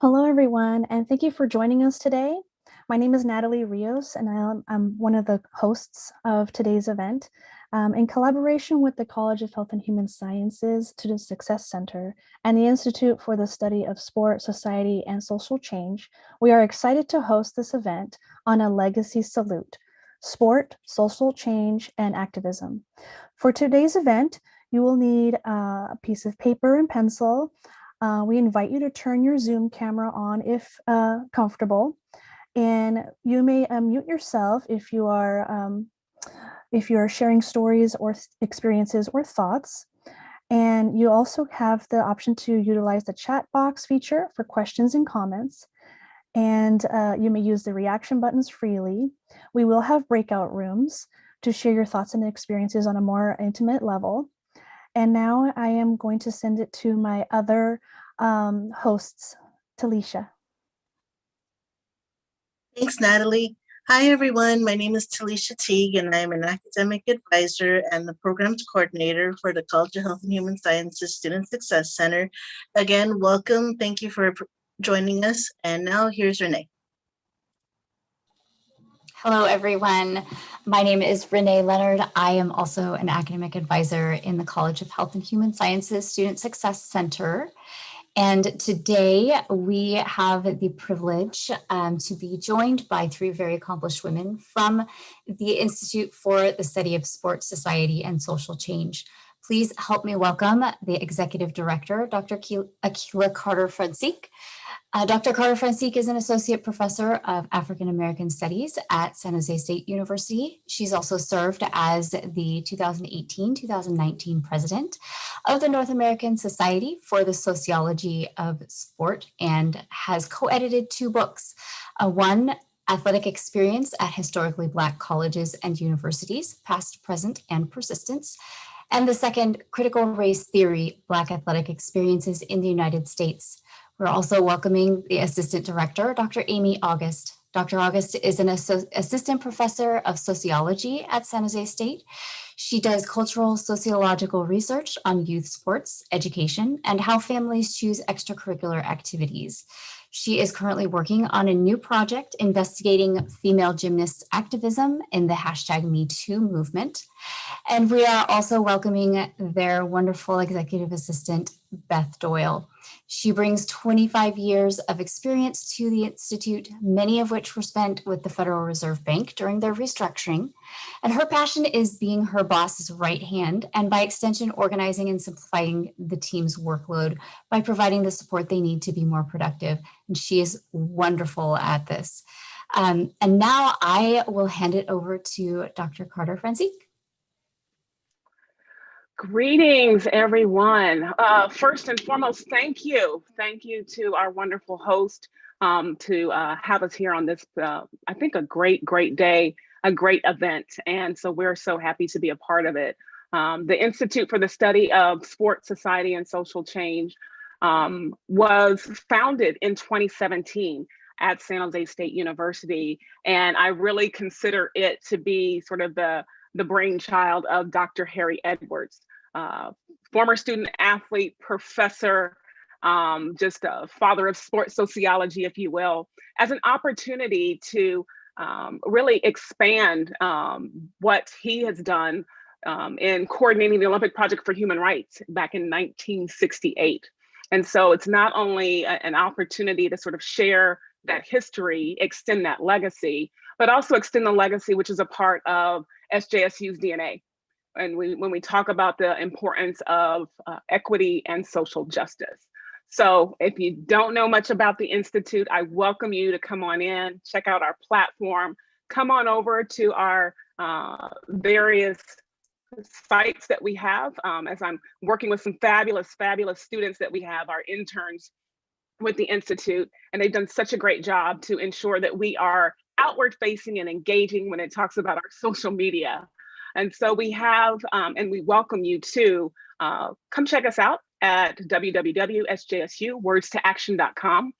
Hello, everyone, and thank you for joining us today. My name is Natalie Rios, and I'm one of the hosts of today's event. In collaboration with the College of Health and Human Sciences Student Success Center and the Institute for the Study of Sport, Society, and Social Change, we are excited to host this event on a legacy salute: sport, social change, and activism. For today's event, you will need a piece of paper and pencil. We invite you to turn your Zoom camera on if comfortable, and you may mute yourself if you are sharing stories or experiences or thoughts. And you also have the option to utilize the chat box feature for questions and comments. And you may use the reaction buttons freely. We will have breakout rooms to share your thoughts and experiences on a more intimate level. And now I am going to send it to my other hosts, Talisha. Thanks, Natalie. Hi, everyone. My name is Talisha Teague, and I'm an academic advisor and the programs coordinator for the College of Health and Human Sciences Student Success Center. Again, welcome. Thank you for joining us. And now here's Renee. Hello, everyone. My name is Renee Leonard. I am also an academic advisor in the College of Health and Human Sciences Student Success Center. And today we have the privilege to be joined by three very accomplished women from the Institute for the Study of Sport, Society, and Social Change. Please help me welcome the Executive Director, Dr. Akila Carter-Francique. Dr. Carter-Francique is an Associate Professor of African American Studies at San Jose State University. She's also served as the 2018-2019 President of the North American Society for the Sociology of Sport and has co-edited two books. One, Athletic Experience at Historically Black Colleges and Universities, Past, Present, and Persistence. And the second, Critical Race Theory, Black Athletic Experiences in the United States. We're also welcoming the Assistant Director, Dr. Amy August. Dr. August is an Assistant Professor of Sociology at San Jose State. She does cultural sociological research on youth sports, education, and how families choose extracurricular activities. She is currently working on a new project investigating female gymnasts' activism in the #MeToo movement. And we are also welcoming their wonderful executive assistant, Beth Doyle. She brings 25 years of experience to the Institute, many of which were spent with the Federal Reserve Bank during their restructuring. And her passion is being her boss's right hand, and by extension, organizing and simplifying the team's workload by providing the support they need to be more productive. And she is wonderful at this. And now I will hand it over to Dr. Carter-Francique. Greetings, everyone. First and foremost, thank you. Thank you to our wonderful host to have us here on this, I think, a great day, a great event. And so we're so happy to be a part of it. The Institute for the Study of Sport, Society, and Social Change was founded in 2017 at San Jose State University. And I really consider it to be sort of the brainchild of Dr. Harry Edwards, former student athlete, professor, just a father of sports sociology, if you will, as an opportunity to really expand what he has done in coordinating the Olympic Project for Human Rights back in 1968. And so it's not only an opportunity to sort of share that history, extend that legacy, but also extend the legacy, which is a part of SJSU's DNA. And when we talk about the importance of equity and social justice. So if you don't know much about the Institute, I welcome you to come on in, check out our platform, come on over to our various sites that we have, as I'm working with some fabulous students that we have, our interns with the Institute, and they've done such a great job to ensure that we are outward facing and engaging when it talks about our social media. And so we have, and we welcome you to come check us out at www.sjsuwordstoaction.com.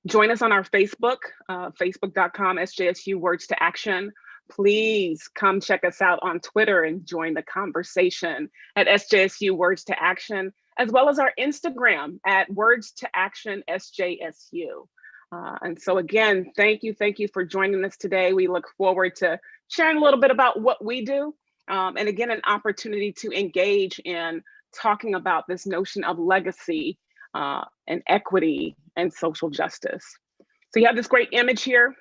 Join us on our Facebook, facebook.com SJSU Words to Action. Please come check us out on Twitter and join the conversation at SJSU Words to Action, as well as our Instagram at Words to Action SJSU. And so again, thank you for joining us today. We look forward to sharing a little bit about what we do. And again, an opportunity to engage in talking about this notion of legacy and equity and social justice. So you have this great image here.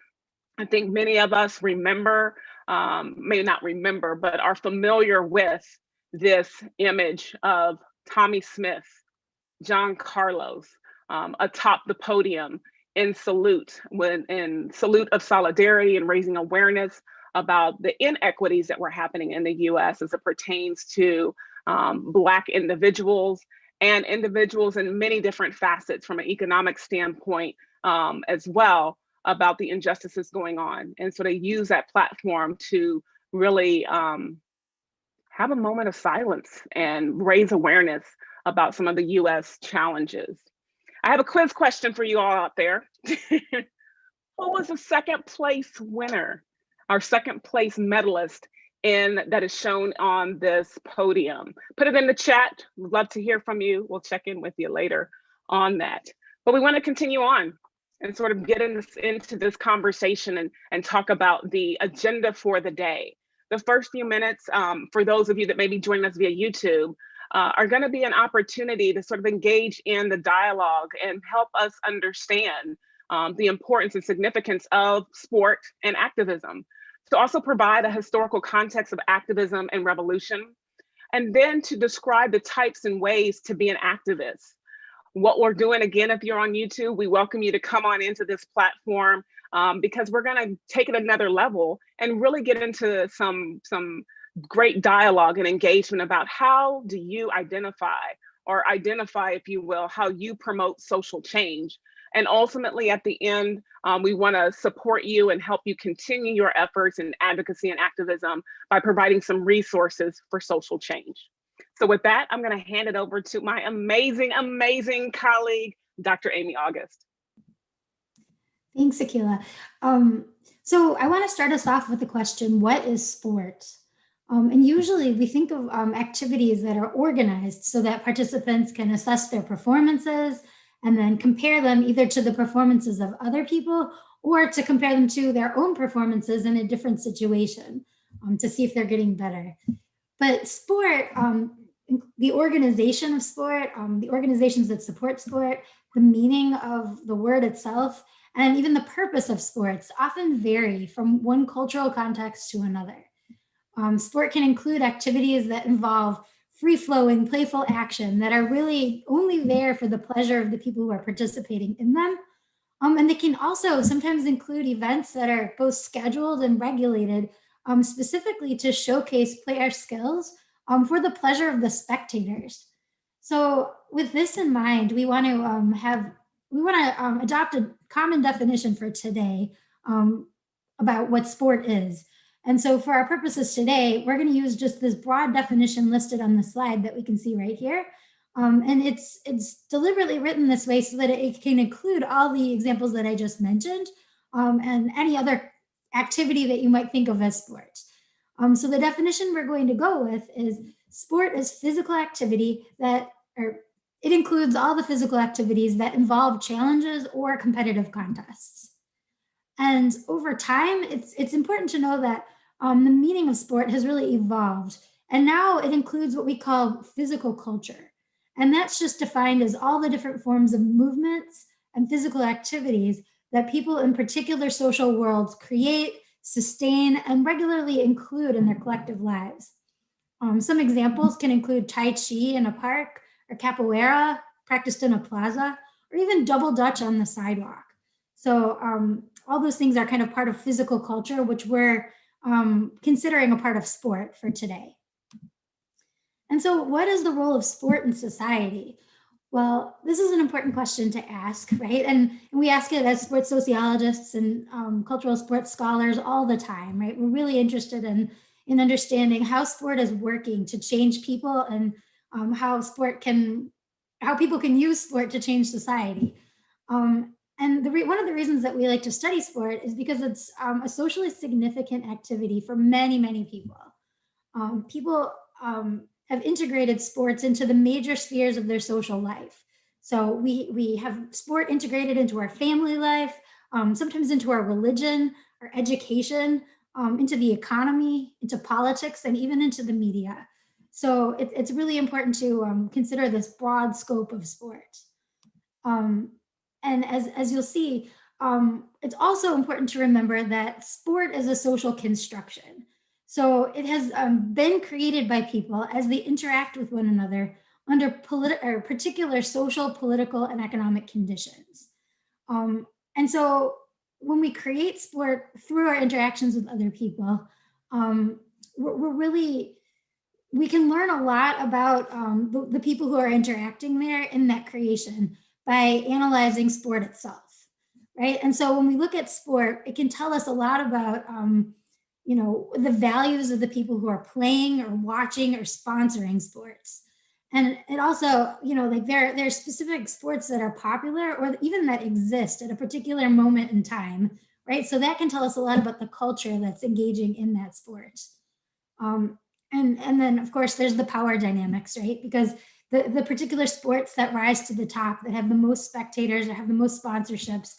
I think many of us remember, may not remember, but are familiar with this image of Tommy Smith, John Carlos, atop the podium in salute of solidarity and raising awareness about the inequities that were happening in the US as it pertains to Black individuals and individuals in many different facets from an economic standpoint as well, about the injustices going on. And so they use that platform to really have a moment of silence and raise awareness about some of the US challenges. I have a quiz question for you all out there. Who was the second place winner, our second place medalist that is shown on this podium? Put it in the chat. We'd love to hear from you. We'll check in with you later on that. But we want to continue on and sort of get into this conversation and talk about the agenda for the day. The first few minutes, for those of you that may be joining us via YouTube, are going to be an opportunity to sort of engage in the dialogue and help us understand the importance and significance of sport and activism, to also provide a historical context of activism and revolution, and then to describe the types and ways to be an activist. What we're doing, again, if you're on YouTube, we welcome you to come on into this platform because we're going to take it another level and really get into some great dialogue and engagement about how do you identify, if you will, how you promote social change. And ultimately at the end, we want to support you and help you continue your efforts in advocacy and activism by providing some resources for social change. So with that, I'm going to hand it over to my amazing, amazing colleague, Dr. Amy August. Thanks, Akila. So I want to start us off with the question, what is sport? And usually we think of activities that are organized so that participants can assess their performances and then compare them either to the performances of other people or to compare them to their own performances in a different situation to see if they're getting better. But sport, the organization of sport, the organizations that support sport, the meaning of the word itself, and even the purpose of sports often vary from one cultural context to another. Sport can include activities that involve free-flowing, playful action that are really only there for the pleasure of the people who are participating in them. And they can also sometimes include events that are both scheduled and regulated specifically to showcase player skills for the pleasure of the spectators. So with this in mind, we want to adopt a common definition for today about what sport is. And so for our purposes today, we're going to use just this broad definition listed on the slide that we can see right here. And it's deliberately written this way so that it can include all the examples that I just mentioned and any other activity that you might think of as sport. So the definition we're going to go with is sport is physical activity it includes all the physical activities that involve challenges or competitive contests. And over time, it's important to know that the meaning of sport has really evolved. And now it includes what we call physical culture. And that's just defined as all the different forms of movements and physical activities that people in particular social worlds create, sustain, and regularly include in their collective lives. Some examples can include Tai Chi in a park, or capoeira practiced in a plaza, or even double Dutch on the sidewalk. So all those things are kind of part of physical culture, which we're considering a part of sport for today. And so what is the role of sport in society? Well, this is an important question to ask, right? And we ask it as sports sociologists and cultural sports scholars all the time, right? We're really interested in understanding how sport is working to change people and how people can use sport to change society. And one of the reasons that we like to study sport is because it's a socially significant activity for many, many people. People have integrated sports into the major spheres of their social life. So we have sport integrated into our family life, sometimes into our religion, our education, into the economy, into politics, and even into the media. So it's really important to consider this broad scope of sport. And as you'll see, it's also important to remember that sport is a social construction. So it has been created by people as they interact with one another under particular social, political, and economic conditions. And so when we create sport through our interactions with other people, we're really, we can learn a lot about the people who are interacting there in that creation by analyzing sport itself, right? And so when we look at sport, it can tell us a lot about, the values of the people who are playing or watching or sponsoring sports. And it also, like there are specific sports that are popular or even that exist at a particular moment in time, right? So that can tell us a lot about the culture that's engaging in that sport. And then, of course, there's the power dynamics, right? Because the particular sports that rise to the top, that have the most spectators, that have the most sponsorships,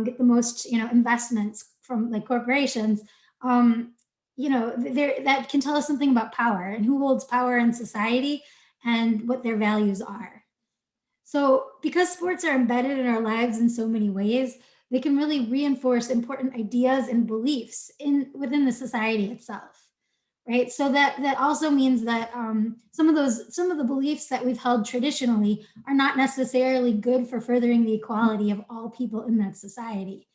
get the most, investments from like corporations, that can tell us something about power and who holds power in society and what their values are. So because sports are embedded in our lives in so many ways, they can really reinforce important ideas and beliefs within the society itself. Right. So that also means that some of the beliefs that we've held traditionally are not necessarily good for furthering the equality of all people in that society.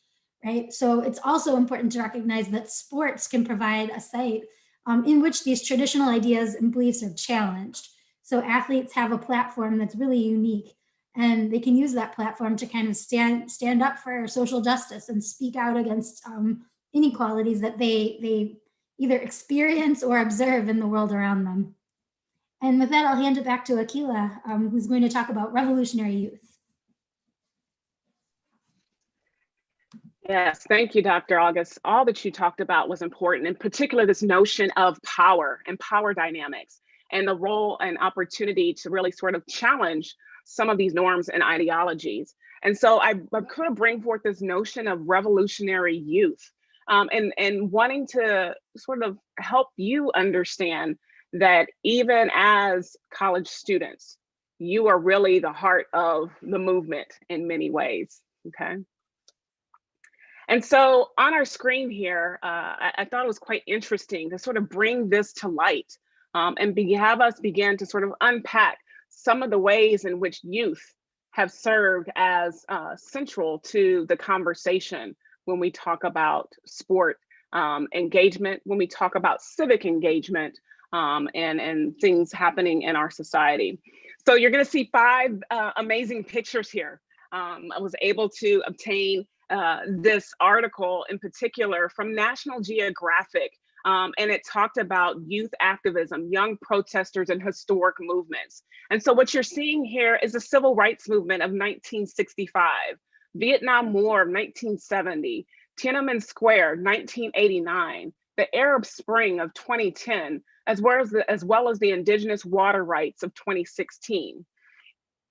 Right. So it's also important to recognize that sports can provide a site in which these traditional ideas and beliefs are challenged. So athletes have a platform that's really unique, and they can use that platform to kind of stand up for social justice and speak out against inequalities that they either experience or observe in the world around them. And with that, I'll hand it back to Akila, who's going to talk about revolutionary youth. Yes, thank you, Dr. August. All that you talked about was important, in particular, this notion of power and power dynamics and the role and opportunity to really sort of challenge some of these norms and ideologies. And so I'm going to bring forth this notion of revolutionary youth. And wanting to sort of help you understand that even as college students, you are really the heart of the movement in many ways, okay? And so on our screen here, I thought it was quite interesting to sort of bring this to light and have us begin to sort of unpack some of the ways in which youth have served as central to the conversation when we talk about sport engagement, when we talk about civic engagement and things happening in our society. So you're going to see 5 amazing pictures here. I was able to obtain this article in particular from National Geographic, and it talked about youth activism, young protesters, and historic movements. And so what you're seeing here is the civil rights movement of 1965, Vietnam War of 1970, Tiananmen Square, 1989, the Arab Spring of 2010, as well as the indigenous water rights of 2016.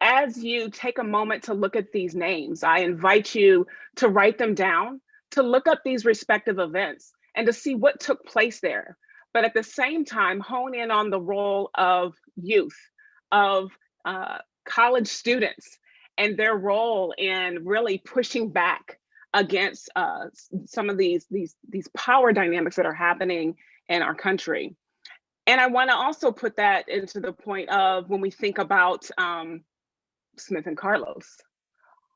As you take a moment to look at these names, I invite you to write them down, to look up these respective events and to see what took place there. But at the same time, hone in on the role of youth, of college students, and their role in really pushing back against some of these power dynamics that are happening in our country. And I want to also put that into the point of when we think about Smith and Carlos.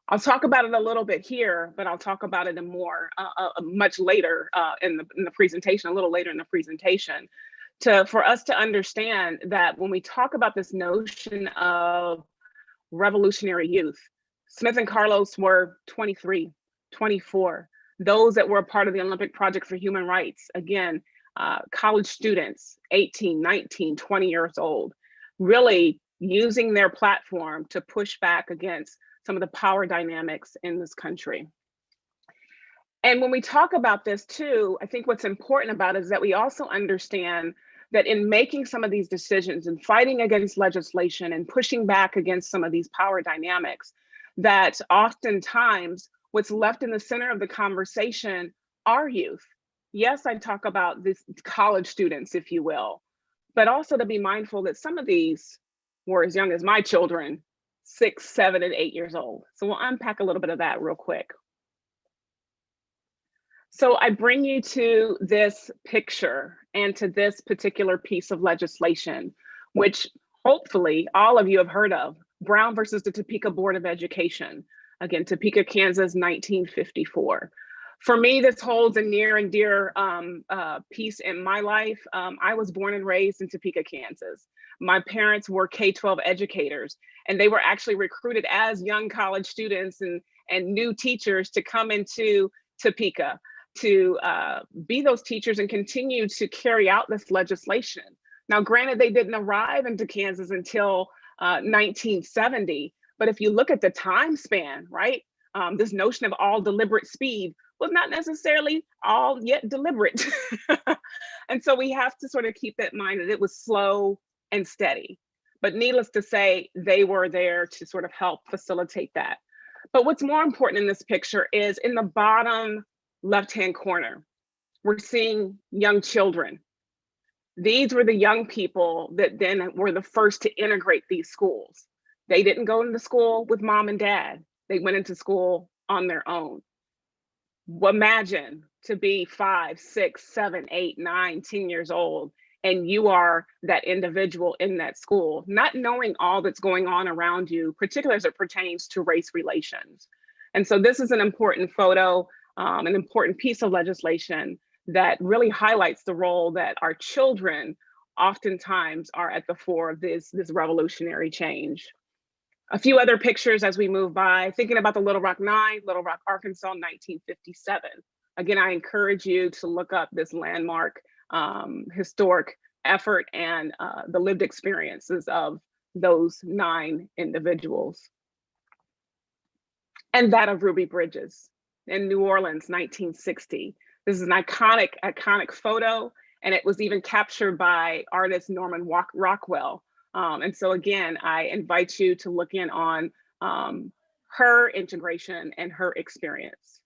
I'll talk about it a little bit here, but I'll talk about it in more much later in the presentation, a little later in the presentation, for us to understand that when we talk about this notion of revolutionary youth, Smith and Carlos were 23, 24. Those that were a part of the Olympic Project for Human Rights, again, college students, 18, 19, 20 years old, really using their platform to push back against some of the power dynamics in this country. And when we talk about this too, I think what's important about it is that we also understand that in making some of these decisions and fighting against legislation and pushing back against some of these power dynamics, that oftentimes what's left in the center of the conversation are youth. Yes, I talk about these college students, if you will, but also to be mindful that some of these were as young as my children, 6, 7, and 8 years old. So we'll unpack a little bit of that real quick. So I bring you to this picture and to this particular piece of legislation, which hopefully all of you have heard of, Brown versus the Topeka Board of Education. Again, Topeka, Kansas, 1954. For me, this holds a near and dear piece in my life. I was born and raised in Topeka, Kansas. My parents were K-12 educators, and they were actually recruited as young college students and new teachers to come into Topeka to be those teachers and continue to carry out this legislation. Now, granted, they didn't arrive into Kansas until 1970, but if you look at the time span, right, this notion of all deliberate speed was not necessarily all yet deliberate. And so we have to sort of keep that in mind that it was slow and steady. But needless to say, they were there to sort of help facilitate that. But what's more important in this picture is in the bottom left-hand corner, we're seeing young children. These were the young people that then were the first to integrate these schools. They didn't go into school with mom and dad. They went into school on their own. Imagine to be 5, 6, 7, 8, 9, 10 years old, and you are that individual in that school, not knowing all that's going on around you, particularly as it pertains to race relations. And so this is an important photo, an important piece of legislation that really highlights the role that our children oftentimes are at the fore of this revolutionary change. A few other pictures as we move by, thinking about the Little Rock Nine, Little Rock, Arkansas, 1957. Again, I encourage you to look up this landmark historic effort and the lived experiences of those 9 individuals. And that of Ruby Bridges in New Orleans, 1960. This is an iconic photo, and it was even captured by artist Norman Rockwell. And so again, I invite you to look in on her integration and her experience.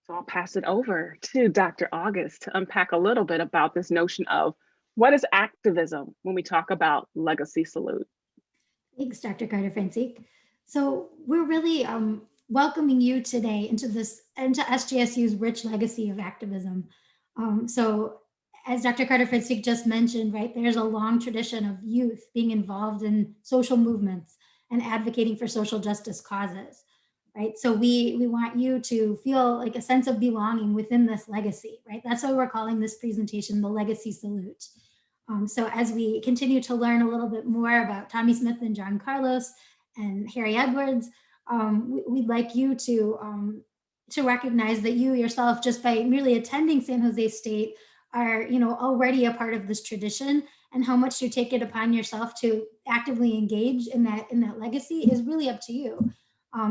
So I'll pass it over to Dr. August to unpack a little bit about this notion of what is activism when we talk about Legacy Salute. Thanks, Dr. Carter-Francik. So we're really welcoming you today into SJSU's rich legacy of activism. So as Dr. Carter-Francik just mentioned, right, there's a long tradition of youth being involved in social movements and advocating for social justice causes, right? So we want you to feel like a sense of belonging within this legacy, right? That's why we're calling this presentation the Legacy Salute. So as we continue to learn a little bit more about Tommie Smith and John Carlos and Harry Edwards, we'd like you to recognize that you yourself, just by merely attending San Jose State, are already a part of this tradition, and how much you take it upon yourself to actively engage in that legacy is really up to you.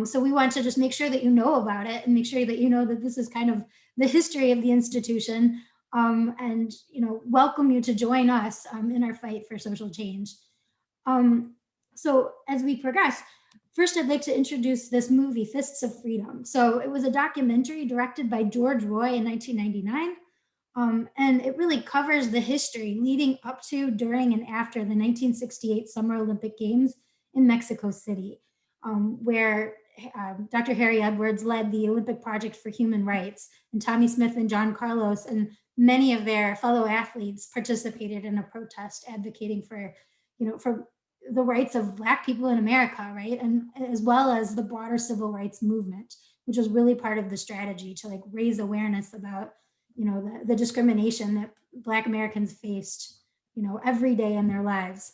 So we want to just make sure that you know about it and make sure that you know that this is kind of the history of the institution, and welcome you to join us in our fight for social change. So as we progress, first I'd like to introduce this movie, Fists of Freedom. So it was a documentary directed by George Roy in 1999. And it really covers the history leading up to, during, and after the 1968 Summer Olympic Games in Mexico City, where Dr. Harry Edwards led the Olympic Project for Human Rights, and Tommie Smith and John Carlos and many of their fellow athletes participated in a protest advocating for, for the rights of Black people in America, right? And as well as the broader civil rights movement, which was really part of the strategy to raise awareness about the discrimination that Black Americans faced, every day in their lives.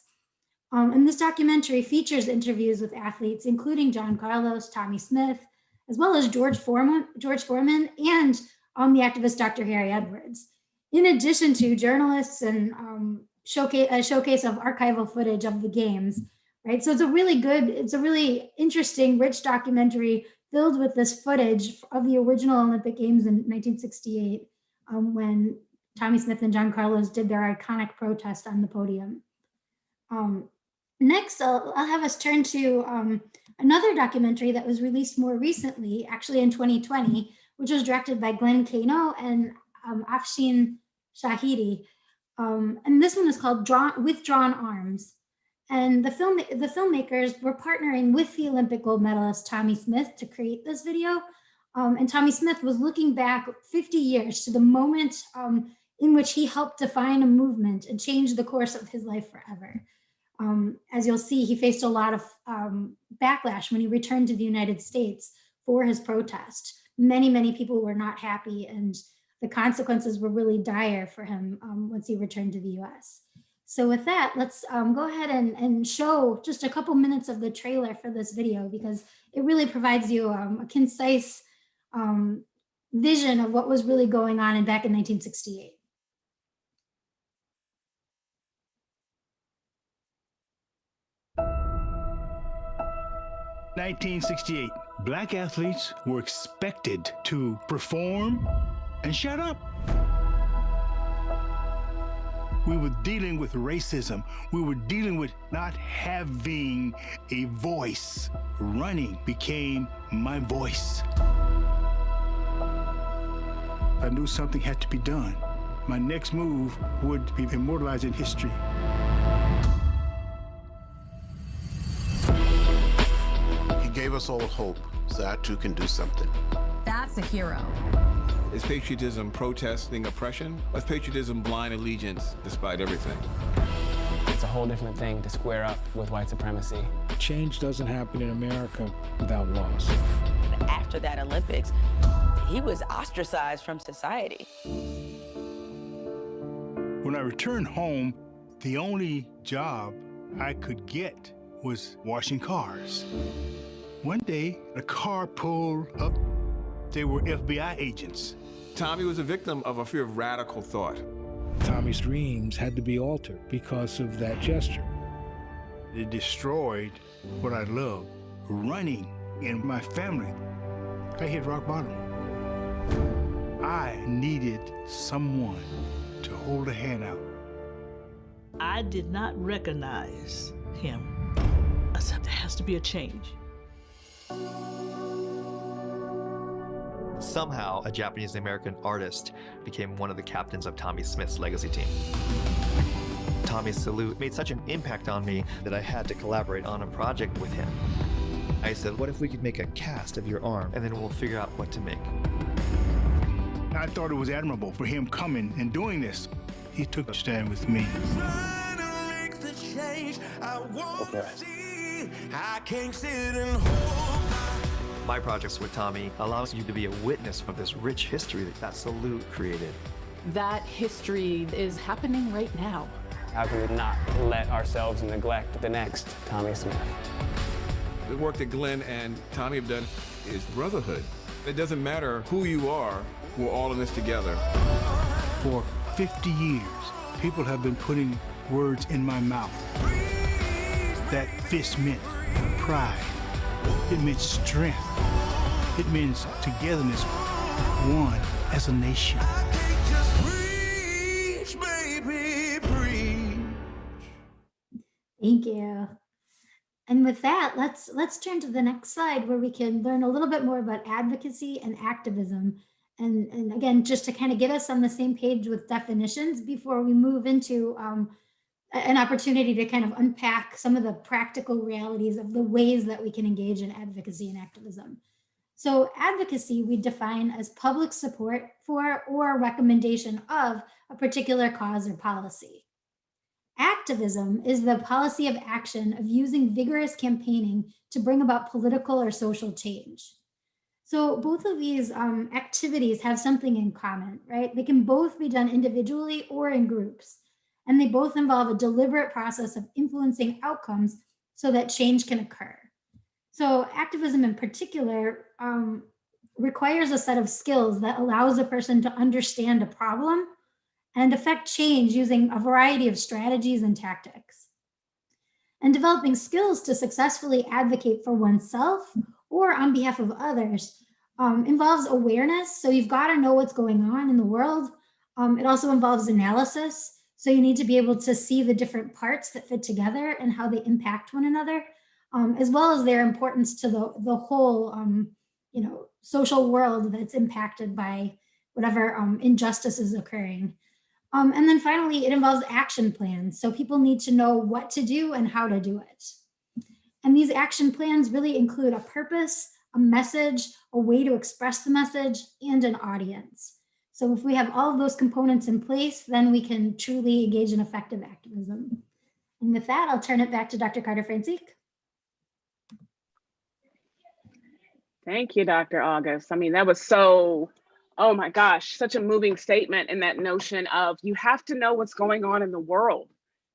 And this documentary features interviews with athletes, including John Carlos, Tommie Smith, as well as George Foreman, and the activist Dr. Harry Edwards, in addition to journalists and a showcase of archival footage of the games, right? So it's a really interesting, rich documentary filled with this footage of the original Olympic Games in 1968. When Tommy Smith and John Carlos did their iconic protest on the podium. Next, I'll have us turn to another documentary that was released more recently, actually in 2020, which was directed by Glenn Kano and Afshin Shahidi. And this one is called Withdrawn Arms. And the filmmakers were partnering with the Olympic gold medalist Tommy Smith to create this video. And Tommy Smith was looking back 50 years to the moment in which he helped define a movement and change the course of his life forever. As you'll see, he faced a lot of backlash when he returned to the United States for his protest. Many people were not happy, and the consequences were really dire for him once he returned to the US. So with that, let's go ahead and show just a couple minutes of the trailer for this video, because it really provides you a concise vision of what was really going on back in 1968. 1968, Black athletes were expected to perform and shut up. We were dealing with racism. We were dealing with not having a voice. Running became my voice. I knew something had to be done. My next move would be immortalized in history. He gave us all hope so I too can do something. That's a hero. Is patriotism protesting oppression? Or is patriotism blind allegiance despite everything? It's a whole different thing to square up with white supremacy. Change doesn't happen in America without laws. After that Olympics, he was ostracized from society. When I returned home, the only job I could get was washing cars. One day, a car pulled up. They were FBI agents. Tommy was a victim of a fear of radical thought. Tommy's dreams had to be altered because of that gesture. It destroyed what I loved, running, and my family. I hit rock bottom. I needed someone to hold a hand out. I did not recognize him. I said, there has to be a change. Somehow, a Japanese-American artist became one of the captains of Tommy Smith's legacy team. Tommy's salute made such an impact on me that I had to collaborate on a project with him. I said, what if we could make a cast of your arm, and then we'll figure out what to make. I thought it was admirable for him coming and doing this. He took a stand with me. My projects with Tommy allows you to be a witness of this rich history that salute created. That history is happening right now. How can we not let ourselves neglect the next Tommy Smith? The work that Glenn and Tommy have done is brotherhood. It doesn't matter who you are, we're all in this together. For 50 years, people have been putting words in my mouth. That fist meant pride. It meant strength. It means togetherness, one as a nation. Thank you. And with that, let's turn to the next slide where we can learn a little bit more about advocacy and activism. And again, just to kind of get us on the same page with definitions before we move into an opportunity to kind of unpack some of the practical realities of the ways that we can engage in advocacy and activism. So advocacy we define as public support for or recommendation of a particular cause or policy. Activism is the policy of action of using vigorous campaigning to bring about political or social change. So both of these activities have something in common, right? They can both be done individually or in groups, and they both involve a deliberate process of influencing outcomes so that change can occur. So activism in particular requires a set of skills that allows a person to understand a problem and affect change using a variety of strategies and tactics. And developing skills to successfully advocate for oneself or on behalf of others involves awareness. So you've got to know what's going on in the world, It also involves analysis. So you need to be able to see the different parts that fit together and how they impact one another, as well as their importance to the whole, social world that's impacted by whatever injustice is occurring. And then finally, it involves action plans. So people need to know what to do and how to do it. And these action plans really include a purpose, a message, a way to express the message, and an audience. So if we have all of those components in place, then we can truly engage in effective activism. And with that, I'll turn it back to Dr. Carter-Francik. Thank you, Dr. August. I mean, that was so, oh my gosh, such a moving statement in that notion of you have to know what's going on in the world.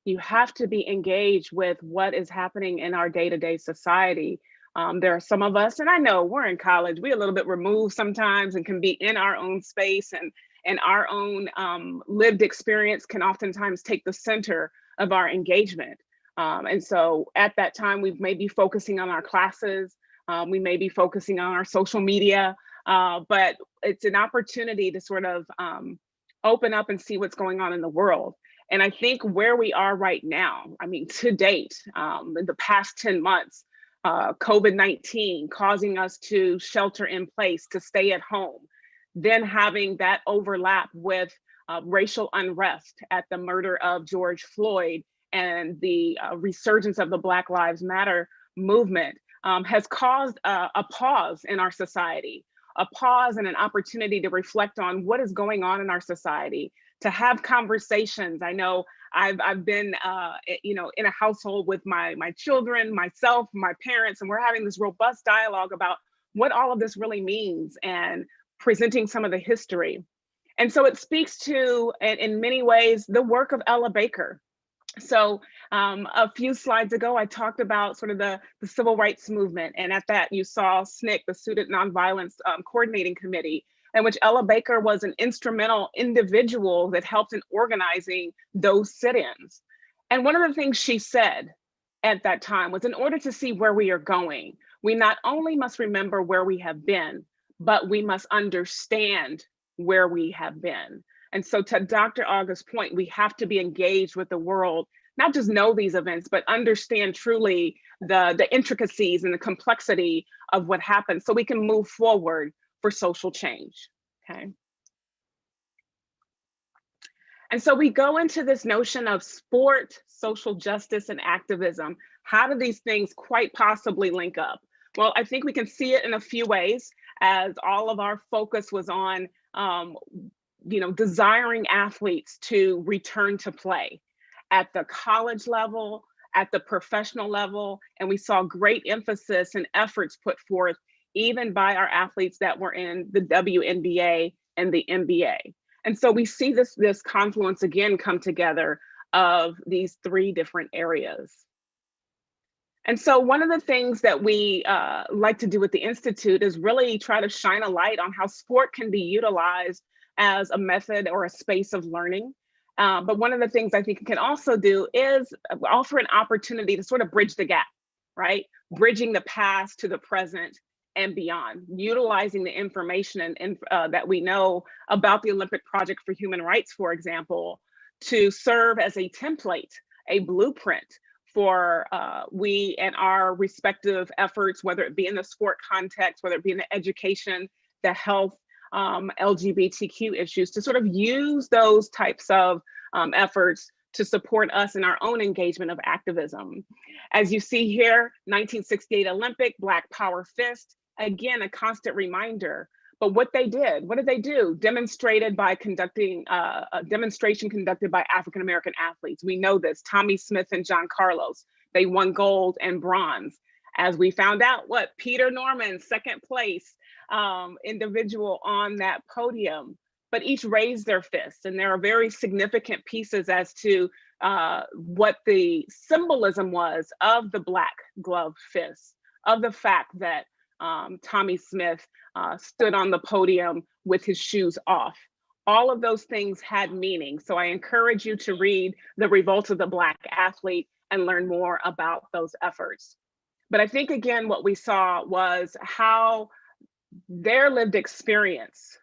You have to be engaged with what is happening in our day-to-day society. There are some of us, and I know we're in college, we're a little bit removed sometimes and can be in our own space, and our own lived experience can oftentimes take the center of our engagement. And so at that time, we may be focusing on our classes, we may be focusing on our social media, but it's an opportunity to sort of open up and see what's going on in the world. And I think where we are right now, I mean, to date, in the past 10 months, COVID-19 causing us to shelter in place, to stay at home, then having that overlap with racial unrest at the murder of George Floyd and the resurgence of the Black Lives Matter movement has caused a pause in our society, a pause and an opportunity to reflect on what is going on in our society, to have conversations. I know I've been, in a household with my children, myself, my parents, and we're having this robust dialogue about what all of this really means and presenting some of the history. And so it speaks to, in many ways, the work of Ella Baker. So a few slides ago, I talked about sort of the civil rights movement. And at that, you saw SNCC, the Student Nonviolence Coordinating Committee, in which Ella Baker was an instrumental individual that helped in organizing those sit-ins. And one of the things she said at that time was, in order to see where we are going, we not only must remember where we have been, but we must understand where we have been. And so to Dr. August's point, we have to be engaged with the world, not just know these events, but understand truly the intricacies and the complexity of what happened so we can move forward for social change, okay? And so we go into this notion of sport, social justice, and activism. How do these things quite possibly link up? Well, I think we can see it in a few ways, as all of our focus was on desiring athletes to return to play at the college level, at the professional level, and we saw great emphasis and efforts put forth even by our athletes that were in the WNBA and the NBA. And so we see this confluence again come together of these three different areas. And so one of the things that we like to do at the Institute is really try to shine a light on how sport can be utilized as a method or a space of learning. But one of the things I think it can also do is offer an opportunity to sort of bridge the gap, right? Bridging the past to the present and beyond, utilizing the information and that we know about the Olympic Project for Human Rights, for example, to serve as a template, a blueprint for we and our respective efforts, whether it be in the sport context, whether it be in the education, the health, LGBTQ issues, to sort of use those types of efforts to support us in our own engagement of activism. As you see here, 1968 Olympic, Black Power Fist, again, a constant reminder. But what did they do? Demonstrated by conducting a demonstration conducted by African-American athletes. We know this, Tommie Smith and John Carlos. They won gold and bronze. As we found out, Peter Norman, second place individual on that podium, but each raised their fists. And there are very significant pieces as to what the symbolism was of the Black glove fist, of the fact that Tommie Smith stood on the podium with his shoes off. All of those things had meaning. So I encourage you to read The Revolt of the Black Athlete and learn more about those efforts. But I think, again, what we saw was how their lived experience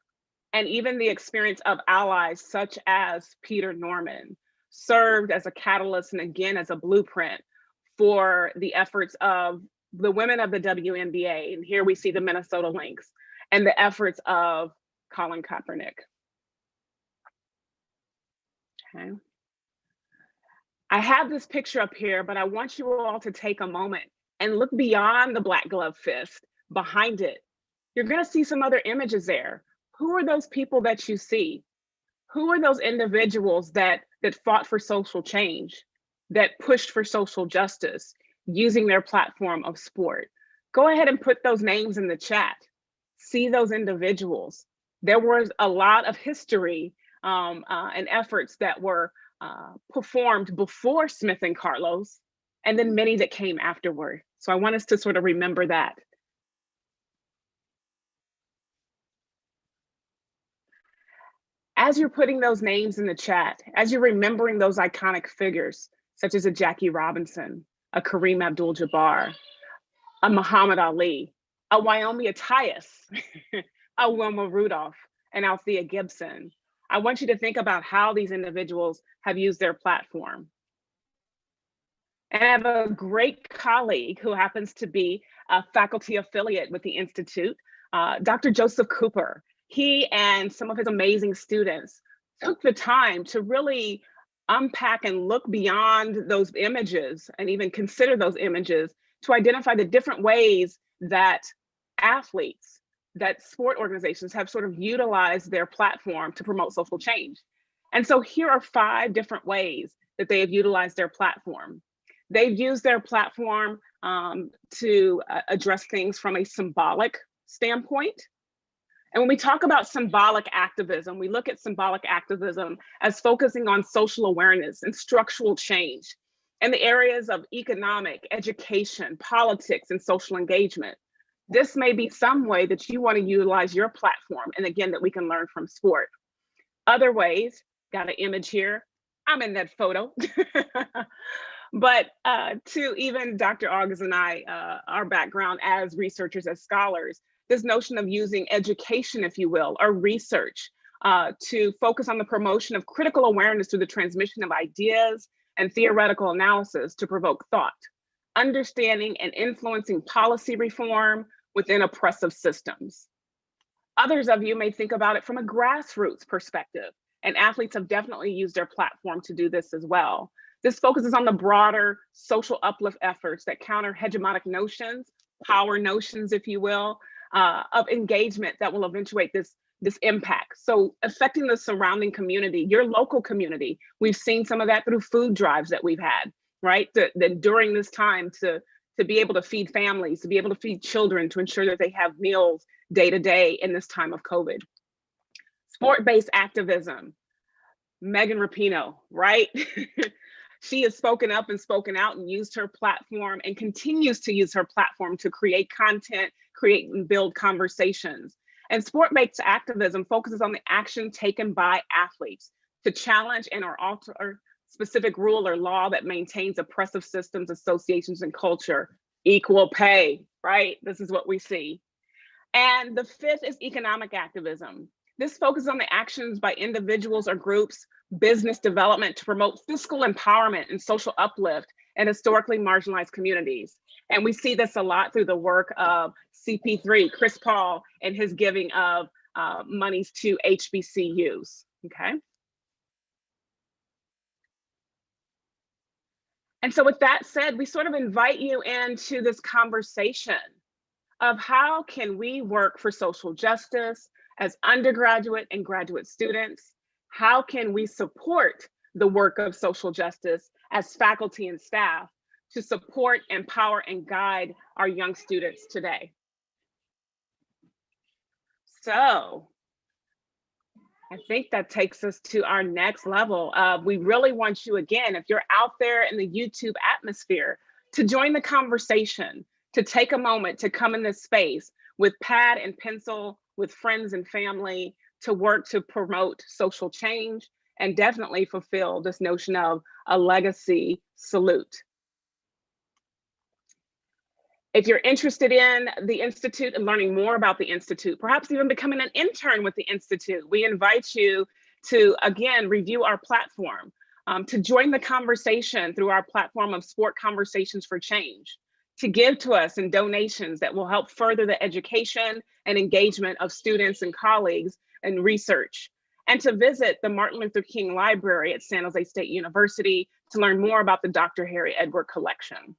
and even the experience of allies such as Peter Norman served as a catalyst and again as a blueprint for the efforts of the women of the WNBA. And here we see the Minnesota Lynx and the efforts of Colin Kaepernick. Okay. I have this picture up here, but I want you all to take a moment and look beyond the black glove fist, behind it. You're gonna see some other images there. Who are those people that you see? Who are those individuals that fought for social change, that pushed for social justice, using their platform of sport? Go ahead and put those names in the chat. See those individuals. There was a lot of history and efforts that were performed before Smith and Carlos, and then many that came afterward. So I want us to sort of remember that. As you're putting those names in the chat, as you're remembering those iconic figures, such as a Jackie Robinson, a Kareem Abdul-Jabbar, a Muhammad Ali, a Wyoming Attias, a Wilma Rudolph, and Althea Gibson, I want you to think about how these individuals have used their platform. And I have a great colleague who happens to be a faculty affiliate with the Institute, Dr. Joseph Cooper. He and some of his amazing students took the time to really unpack and look beyond those images and even consider those images to identify the different ways that athletes, that sport organizations have sort of utilized their platform to promote social change. And so here are 5 different ways that they have utilized their platform. They've used their platform to address things from a symbolic standpoint. And when we talk about symbolic activism, we look at symbolic activism as focusing on social awareness and structural change in the areas of economic, education, politics, and social engagement. This may be some way that you want to utilize your platform, and again, that we can learn from sport. Other ways, got an image here, I'm in that photo. But to even Dr. August and I, our background as researchers, as scholars, this notion of using education, if you will, or research to focus on the promotion of critical awareness through the transmission of ideas and theoretical analysis to provoke thought, understanding and influencing policy reform within oppressive systems. Others of you may think about it from a grassroots perspective, and athletes have definitely used their platform to do this as well. This focuses on the broader social uplift efforts that counter hegemonic notions, power notions, if you will, of engagement that will eventuate this impact. So affecting the surrounding community, your local community. We've seen some of that through food drives that we've had, right? That during this time to be able to feed families, to be able to feed children, to ensure that they have meals day to day in this time of COVID. Sport-based activism, Megan Rapinoe, right? She has spoken up and spoken out and used her platform and continues to use her platform to create content, create and build conversations. And sport-based activism focuses on the action taken by athletes to challenge and or alter specific rule or law that maintains oppressive systems, associations, and culture. Equal pay, right? This is what we see. And the 5th is economic activism. This focuses on the actions by individuals or groups, business development to promote fiscal empowerment and social uplift in historically marginalized communities. And we see this a lot through the work of CP3, Chris Paul, and his giving of monies to HBCUs, okay? And so with that said, we sort of invite you into this conversation of how can we work for social justice as undergraduate and graduate students? How can we support the work of social justice as faculty and staff to support, empower, and guide our young students today? So I think that takes us to our next level. We really want you, again, if you're out there in the YouTube atmosphere, to join the conversation, to take a moment to come in this space with pad and pencil, with friends and family, to work to promote social change and definitely fulfill this notion of a legacy salute. If you're interested in the Institute and learning more about the Institute, perhaps even becoming an intern with the Institute, we invite you to, again, review our platform, to join the conversation through our platform of Sport Conversations for Change, to give to us in donations that will help further the education and engagement of students and colleagues and research, and to visit the Martin Luther King Library at San Jose State University to learn more about the Dr. Harry Edward Collection.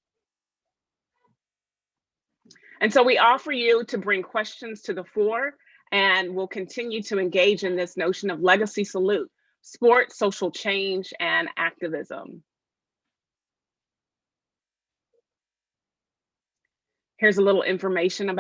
And so we offer you to bring questions to the fore, and we'll continue to engage in this notion of legacy salute, sport, social change, and activism. Here's a little information about